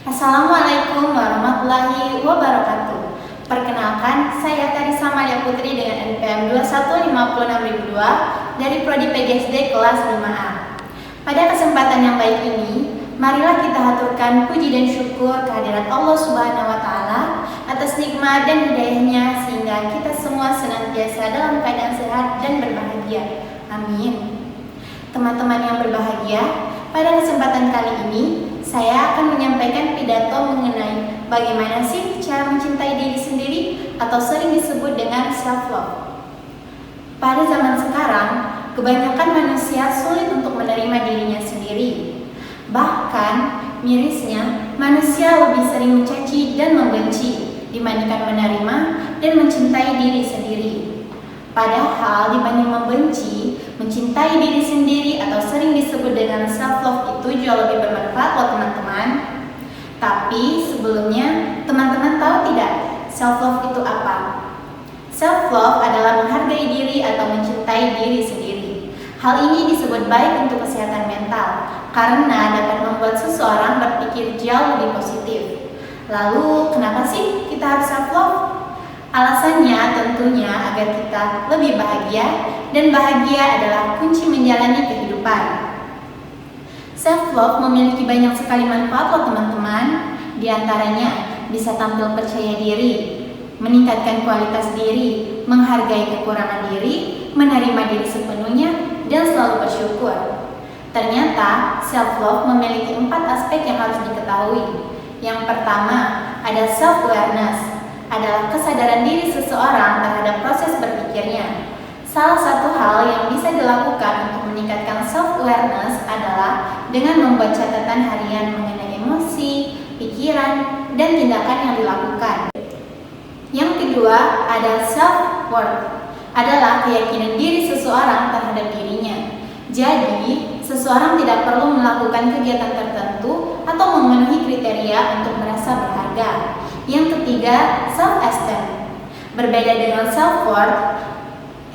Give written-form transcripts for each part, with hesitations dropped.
Assalamualaikum warahmatullahi wabarakatuh. Perkenalkan, saya Karisa Maria Putri dengan NPM 2156002 dari Prodi PGSD kelas 5A. Pada kesempatan yang baik ini, marilah kita haturkan puji dan syukur kehadirat Allah Subhanahu wa Ta'ala atas nikmat dan hidayahnya sehingga kita semua senantiasa dalam keadaan sehat dan berbahagia. Amin. Teman-teman yang berbahagia, pada kesempatan kali ini saya akan menyampaikan pidato mengenai bagaimana sih cara mencintai diri sendiri atau sering disebut dengan self-love. Pada zaman sekarang, kebanyakan manusia sulit untuk menerima dirinya sendiri. Bahkan, mirisnya, manusia lebih sering mencaci dan membenci dibandingkan menerima dan mencintai diri sendiri. Padahal dibanding membenci, mencintai diri sendiri atau sering disebut dengan self-love itu jauh lebih bermanfaat loh teman-teman. Tapi sebelumnya, teman-teman tahu tidak self-love itu apa? Self-love adalah menghargai diri atau mencintai diri sendiri. Hal ini disebut baik untuk kesehatan mental karena dapat membuat seseorang berpikir jauh lebih positif. Lalu, kenapa sih kita harus self-love? Alasannya tentunya agar kita lebih bahagia, dan bahagia adalah kunci menjalani kehidupan. Self-love memiliki banyak sekali manfaat loh teman-teman. Di antaranya bisa tampil percaya diri, meningkatkan kualitas diri, menghargai kekurangan diri, menerima diri sepenuhnya, dan selalu bersyukur. Ternyata self-love memiliki 4 aspek yang harus diketahui. Yang pertama ada self-awareness, adalah kesadaran diri seseorang terhadap proses berpikirnya. Salah satu hal yang bisa dilakukan untuk meningkatkan self-awareness adalah dengan membuat catatan harian mengenai emosi, pikiran, dan tindakan yang dilakukan. Yang kedua, ada self-worth, adalah keyakinan diri seseorang terhadap dirinya. Jadi, seseorang tidak perlu melakukan kegiatan tertentu atau memenuhi kriteria untuk merasa berharga. Yang ketiga, self-esteem. Berbeda dengan self-worth,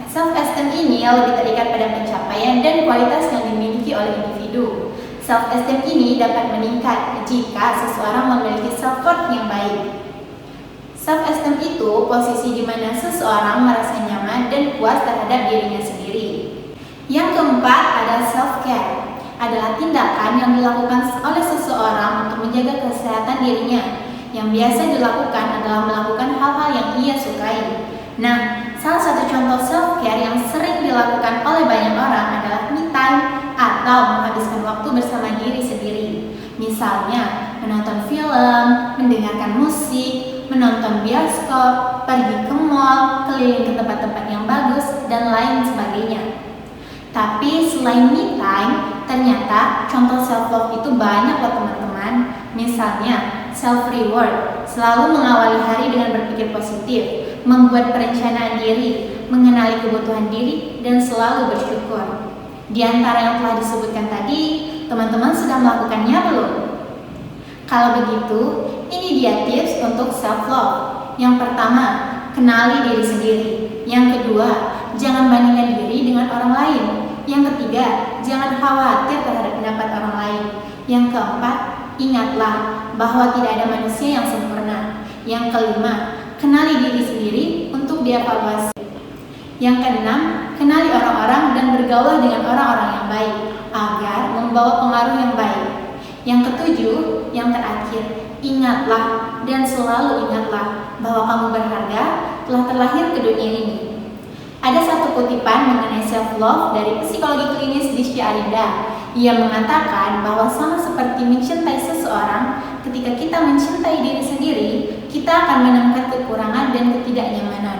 self-esteem ini lebih terikat pada pencapaian dan kualitas yang dimiliki oleh individu. Self-esteem ini dapat meningkat jika seseorang memiliki self-worth yang baik. Self-esteem itu posisi di mana seseorang merasa nyaman dan puas terhadap dirinya sendiri. Yang keempat ada self-care, adalah tindakan yang dilakukan oleh seseorang untuk menjaga kesehatan dirinya. Yang biasa dilakukan adalah melakukan hal-hal yang ia sukai. Nah, salah satu contoh self-care yang sering dilakukan oleh banyak orang adalah me time atau menghabiskan waktu bersama diri sendiri. Misalnya, menonton film, mendengarkan musik, menonton bioskop, pergi ke mall, keliling ke tempat-tempat yang bagus, dan lain sebagainya. Tapi selain me time, ternyata contoh self-love itu banyak loh teman-teman. Misalnya, self-reward, selalu mengawali hari dengan berpikir positif, membuat perencanaan diri, mengenali kebutuhan diri, dan selalu bersyukur. Di antara yang telah disebutkan tadi, teman-teman sudah melakukannya belum? Kalau begitu, ini dia tips untuk self-love. Yang pertama, kenali diri sendiri. Yang kedua, jangan bandingkan diri dengan orang lain. Yang ketiga, jangan khawatir terhadap pendapat orang lain. Yang keempat, ingatlah bahwa tidak ada manusia yang sempurna. Yang kelima, kenali diri sendiri untuk dievaluasi. Yang keenam, kenali orang-orang dan bergaul dengan orang-orang yang baik agar membawa pengaruh yang baik. Yang ketujuh, yang terakhir, ingatlah dan selalu ingatlah bahwa kamu berharga, telah terlahir ke dunia ini. Ada satu kutipan mengenai self-love dari psikologi klinis Dishy Arinda. Ia mengatakan bahwa sama seperti mencintai seseorang, ketika kita mencintai diri sendiri, kita akan menemukan kekurangan dan ketidaknyamanan.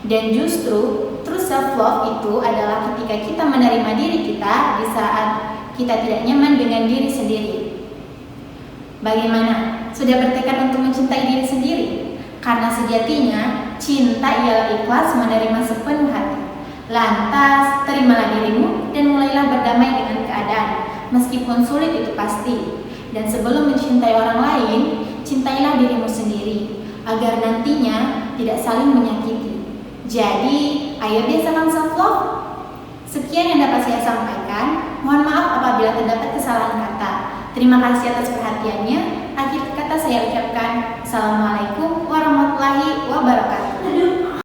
Dan justru, true self-love itu adalah ketika kita menerima diri kita di saat kita tidak nyaman dengan diri sendiri. Bagaimana? Sudah bertekad untuk mencintai diri sendiri? Karena sejatinya, cinta ialah ikhlas menerima sepenuh hati. Lantas, terimalah dirimu dan mulailah berdamai dengan keadaan, meskipun sulit itu pasti. Dan sebelum mencintai orang lain, cintailah dirimu sendiri, agar nantinya tidak saling menyakiti. Jadi, ayo biasakan self-love. Sekian yang dapat saya sampaikan. Mohon maaf apabila terdapat kesalahan kata. Terima kasih atas perhatiannya. akhir kata saya ucapkan, Assalamualaikum